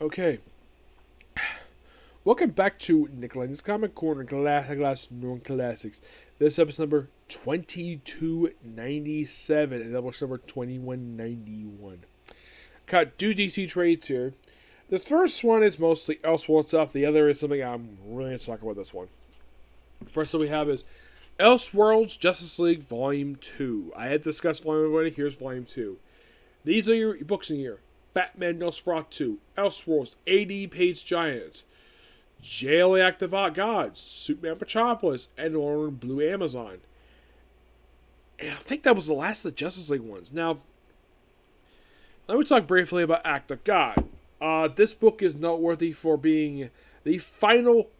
Okay, welcome back to Lenz Comic Corner Glass Non-Classics. This episode number 2297 and double number 2191. Got two DC trades here. This first one is mostly Elseworlds stuff. The other is something I'm really going to talk about this one. First one we have is Elseworlds Justice League Volume 2. I had discussed Volume 1, here's Volume 2. These are your books in here. Batman Nosferatu, Elseworlds, 80-page giant, JLA Active Gods, Superman Metropolis, and Northern Blue Amazon. And I think that was the last of the Justice League ones. Now, let me talk briefly about Act of God. This book is noteworthy for being the final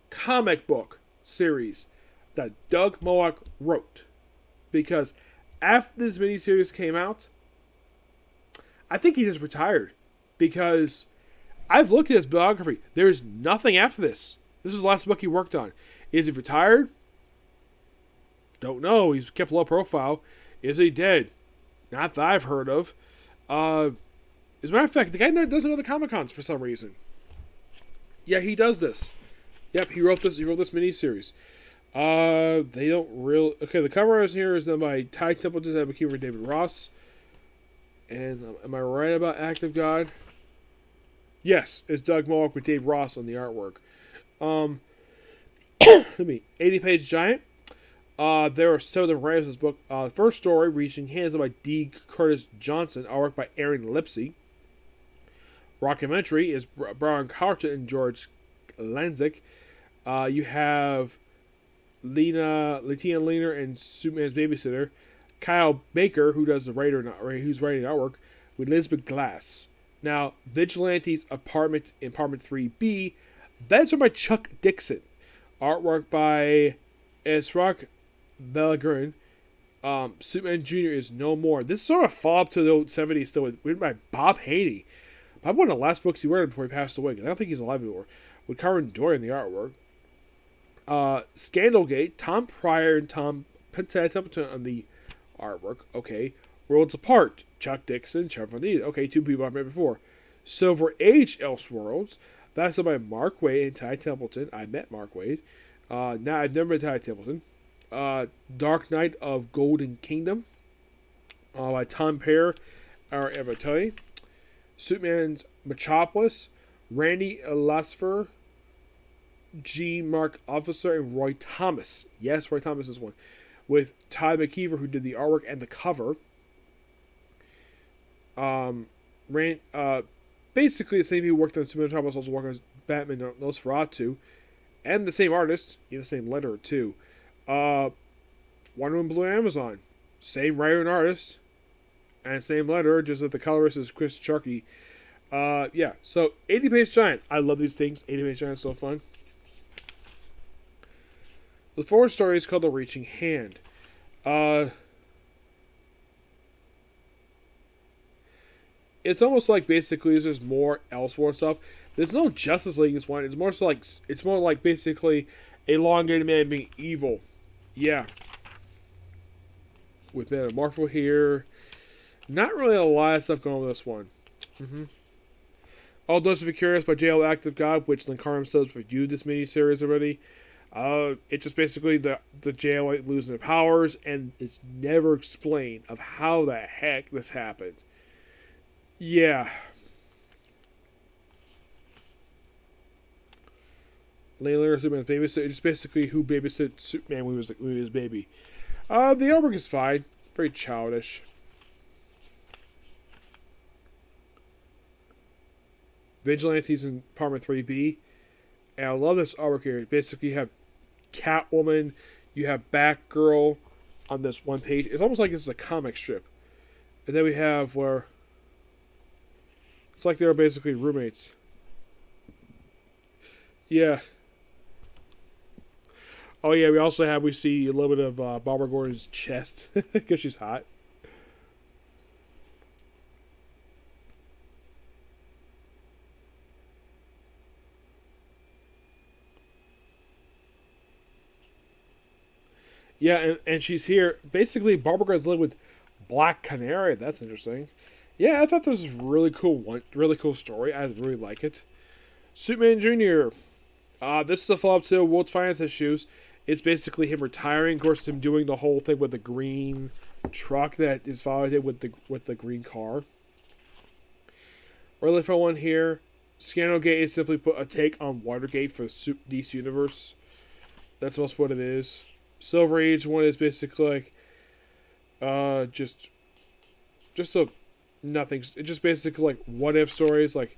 comic book series that Doug Moak wrote. Because after this miniseries came out, I think he just retired. Because I've looked at his biography. There's nothing after this. This is the last book he worked on. Is he retired? Don't know. He's kept low profile. Is he dead? Not that I've heard of. As a matter of fact, the guy doesn't go to Comic-Cons for some reason. Yeah, he does this. Yep, he wrote this miniseries. They don't really... Okay, the cover is here is done by Ty Templeton and McKeever David Ross. And am I right about Act of God? Yes, it's Doug Moak with Dave Ross on the artwork. 80-page giant. There are several different writers in this book. First story, Reaching Hands, by D. Curtis Johnson, artwork by Aaron Lipsey. Rockumentary is Brian Carter and George Lanzik. You have Letitia Leaner and Superman's Babysitter. Kyle Baker, who does who's writing artwork, with Elizabeth Glass. Now, Vigilante's Apartment 3B. That's by Chuck Dixon. Artwork by Esrak Belagrin. Superman Jr. is no more. This is sort of a follow-up to the old 70s still, written by Bob Haney. Probably one of the last books he wrote before he passed away. I don't think he's alive anymore. With Karen Doyle in the artwork. Scandalgate, Tom Pryor and Tom Templeton on the artwork. Okay. Worlds Apart, Chuck Dixon, Chuck Van Dien. Okay, two people I've met before. Silver Age Elseworlds. That's by Mark Waid and Ty Templeton. I met Mark Waid. Now I've never met Ty Templeton. Dark Knight of Golden Kingdom. By Tom Pear or Evertelli. Superman's Metropolis. Randy Lasfer. G. Mark Officer and Roy Thomas. Yes, Roy Thomas is one. With Todd McKeever, who did the artwork and the cover. Basically the same people who worked on Superman Metropolis also worked on Batman Nosferatu. And the same artist, in the same letter too. Wonder Woman Blue Amazon. Same writer and artist. And same letter, just that the colorist is Chris Charkey. Yeah, so 80-page giant. I love these things. 80-page giant is so fun. The fourth story is called The Reaching Hand. It's almost like basically there's more Elseworlds stuff. There's no Justice League in this one. It's more like basically a elongated man being evil. Yeah. With Metamorpho here. Not really a lot of stuff going on with this one. All Those If You're Curious by JL Active God, which Lancarum says reviewed this miniseries already. It's just basically the JLA losing their powers, and it's never explained of how the heck this happened. Yeah. Layla Superman's babysitter, just basically who babysat Superman when he was a baby. The artwork is fine. Very childish. Vigilantes in Apartment 3B. And I love this artwork here. Basically, you have Catwoman, you have Batgirl on this one page. It's almost like this is a comic strip. And then we have where it's like they're basically roommates. Yeah. Oh yeah, we see a little bit of Barbara Gordon's chest because she's hot. Yeah, and she's here. Basically, Barbara Gordon's living with Black Canary. That's interesting. Yeah, I thought this was really cool. Really cool story. I really like it. Superman Jr. This is a follow up to World's Finance Issues. It's basically him retiring. Of course, him doing the whole thing with the green truck that his father did with the green car. Really fun one here. Scandalgate is simply put a take on Watergate for DC Universe. That's most what it is. Silver Age one is basically like, just a nothing. It's just basically like what if stories. Like,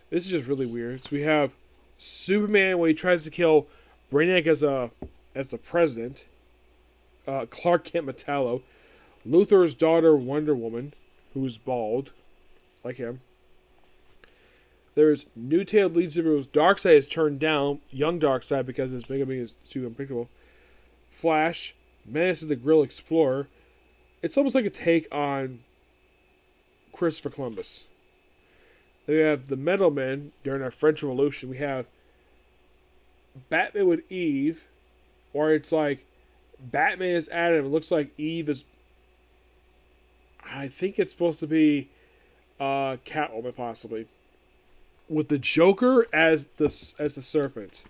this is just really weird. So we have Superman when he tries to kill Brainiac as the president. Clark Kent Metallo. Luthor's daughter Wonder Woman, who's bald, like him. There's New Tale lead superheroes. Darkseid is turned down, young Darkseid, because his Mega Being is too unpredictable. Flash, Menace of the Grill Explorer. It's almost like a take on Christopher Columbus. Then we have the Metal Men during our French Revolution. We have Batman with Eve, or it's like Batman is Adam. It looks like Eve is. I think it's supposed to be Catwoman, possibly, with the Joker as the serpent.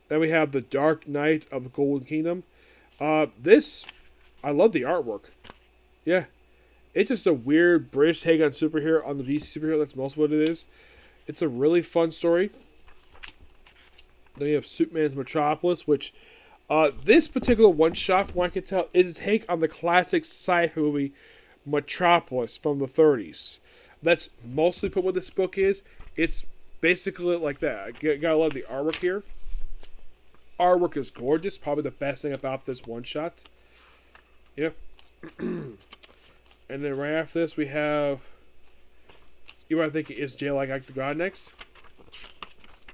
Then we have the Dark Knight of the Golden Kingdom. This, I love the artwork. Yeah, it's just a weird British take on superhero, on the DC superhero. That's most what it is. It's a really fun story. Then you have Superman's Metropolis, which this particular one shot, from what I can tell, is a take on the classic sci-fi movie Metropolis from the 30s. That's mostly put what this book is. It's basically like that. I gotta love the artwork here. Artwork is gorgeous. Probably the best thing about this one shot. Yep. And then right after this, we have. You might think is J like Act of God next?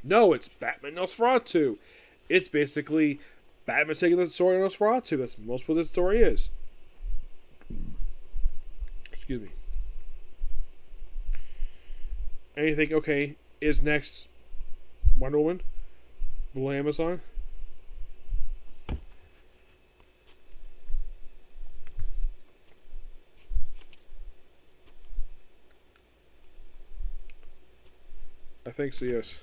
No, it's Batman Nosferatu. It's basically Batman taking the story of Nosferatu. That's most what this story is. Excuse me. And you think, okay, is next Wonder Woman? Blue Amazon? I think so, yes.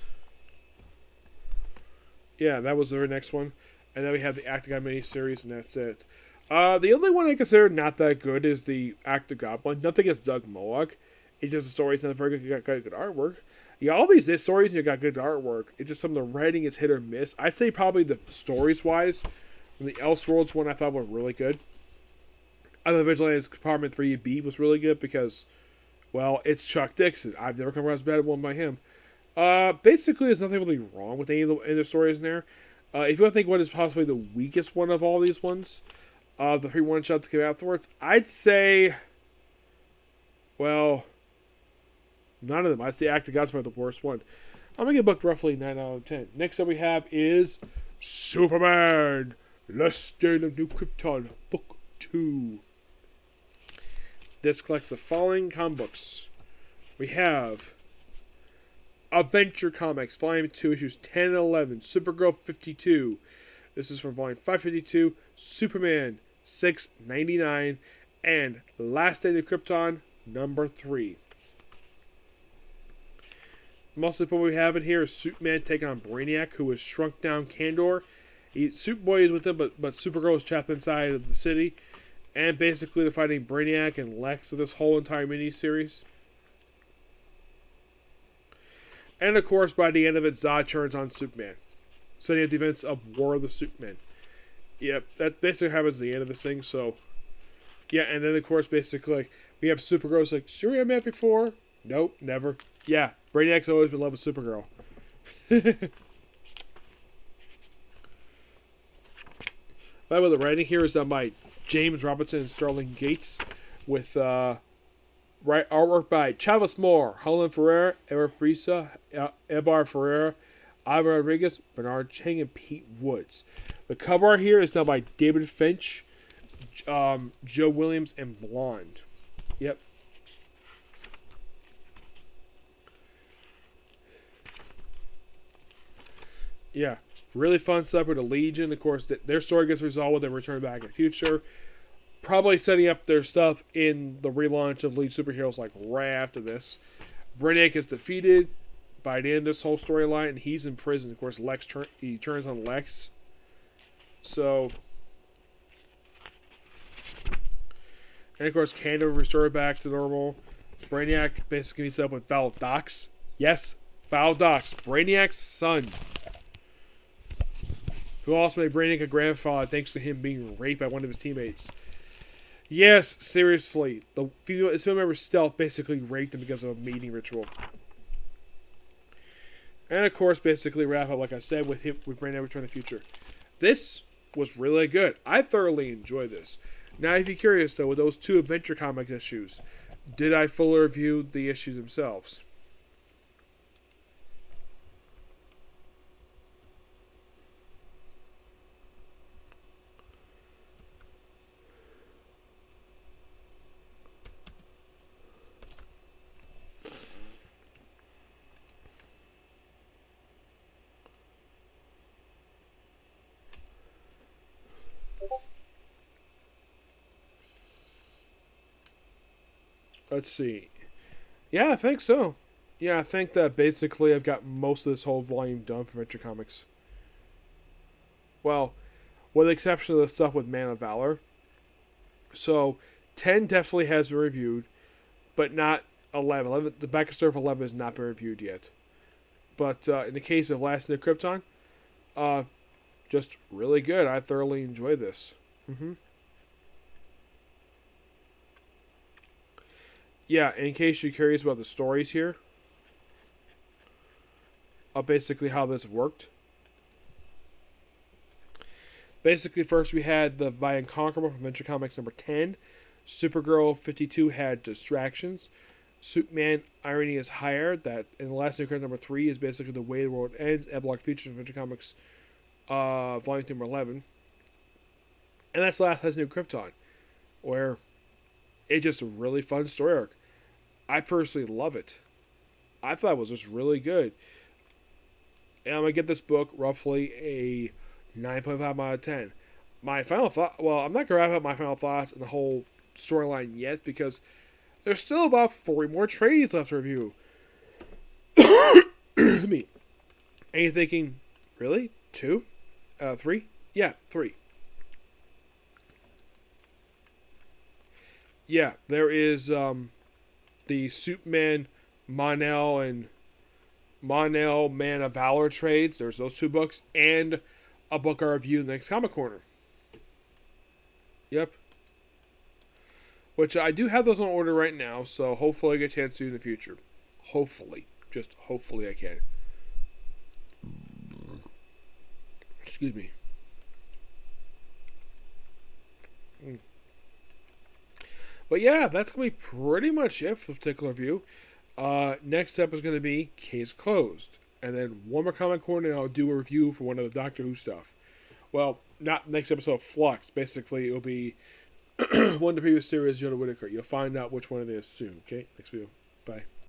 Yeah, that was the very next one. And then we have the Act of God miniseries, and that's it. The only one I consider not that good is the Act of God one. Nothing against Doug Moak. It's just the story's not very good. You got good artwork. Yeah, all these stories, you got good artwork. It's just some of the writing is hit or miss. I'd say probably the stories-wise, from the Elseworlds one I thought were really good. I thought Vigilante Department 3B was really good because, well, it's Chuck Dixon. I've never come across a bad one by him. Basically, there's nothing really wrong with any of the stories in there. If you want to think what is possibly the weakest one of all these ones, the 3 one-shots that came afterwards, I'd say, well, none of them. I'd say Act of God's probably the worst one. I'm going to give book roughly 9 out of 10. Next up we have is Superman, Legend of New Krypton, Book 2. This collects the following comic books. We have Adventure Comics, Volume 2, Issues 10 and 11, Supergirl 52. This is from Volume 552, Superman 699, and Last Day of Krypton, number 3. Mostly what we have in here is Superman taking on Brainiac, who has shrunk down Kandor. Superboy is with him, but Supergirl is trapped inside of the city. And basically they're fighting Brainiac and Lex of this whole entire miniseries. And of course, by the end of it, Zod turns on Superman. Setting up the events of War of the Supermen. Yep, that basically happens at the end of this thing, so. Yeah, and then of course, basically, like, we have Supergirl's like, sure I met before? Nope, never. Yeah, Brainiac's always been in love with Supergirl. By the way, the writing here is done by James Robertson and Sterling Gates, with artwork by Chavez Moore, Holland Ferrer, Eric Brisa, Ebar Ferreira, Ivan Rodriguez, Bernard Chang, and Pete Woods. The cover art here is done by David Finch, Joe Williams, and Blonde. Yep. Yeah, really fun stuff with the Legion. Of course, their story gets resolved when they return back in the future. probably setting up their stuff in the relaunch of lead superheroes like right after this. Brainiac is defeated by the end of this whole storyline, and he's in prison. Of course, he turns on Lex. So, and of course, Canada restored back to normal. Brainiac basically meets up with Val Dox. Yes, Val Dox, Brainiac's son, who also made Brainiac a grandfather thanks to him being raped by one of his teammates. Yes, seriously, his female member Stealth basically raped him because of a mating ritual. And of course, basically wrap up, like I said, with Brainiac Return to the Future. This was really good. I thoroughly enjoyed this. Now, if you're curious, though, with those 2 Adventure Comics issues, did I fully review the issues themselves? Let's see. Yeah, I think so. Yeah, I think that basically I've got most of this whole volume done for Adventure Comics. Well, with the exception of the stuff with Man of Valor. So, 10 definitely has been reviewed, but not 11. The back of Surf 11 has not been reviewed yet. But in the case of Last New Krypton, just really good. I thoroughly enjoyed this. Yeah, in case you're curious about the stories here, basically how this worked. Basically, first we had the Vi Unconquerable from Adventure Comics number 10. Supergirl 52 had Distractions. Superman Irony is Higher. That in the Last New Krypton number 3 is basically The Way the World Ends. Epilogue Features Adventure Comics volume number 11. And that's Last New Krypton, where it's just a really fun story arc. I personally love it. I thought it was just really good. And I'm going to give this book roughly a 9.5 out of 10. My final thought, well, I'm not going to wrap up my final thoughts on the whole storyline yet because there's still about 3 more trades left to review. Me. And you're thinking, really? 2? 3? Yeah, 3. Yeah, there is the Superman, Mon-El, and Mon-El Man of Valor trades. There's those 2 books, and a book I review in the next Comic Corner. Yep. Which I do have those on order right now, so hopefully I get a chance to in the future. Hopefully. Just hopefully I can. Excuse me. But yeah, that's going to be pretty much it for the particular review. Next up is going to be Case Closed. And then one more Comic Corner, and I'll do a review for one of the Doctor Who stuff. Well, not next episode of Flux. Basically, it'll be one of the previous series, Jonah Whittaker. You'll find out which one it is soon. Okay? Next video. Bye.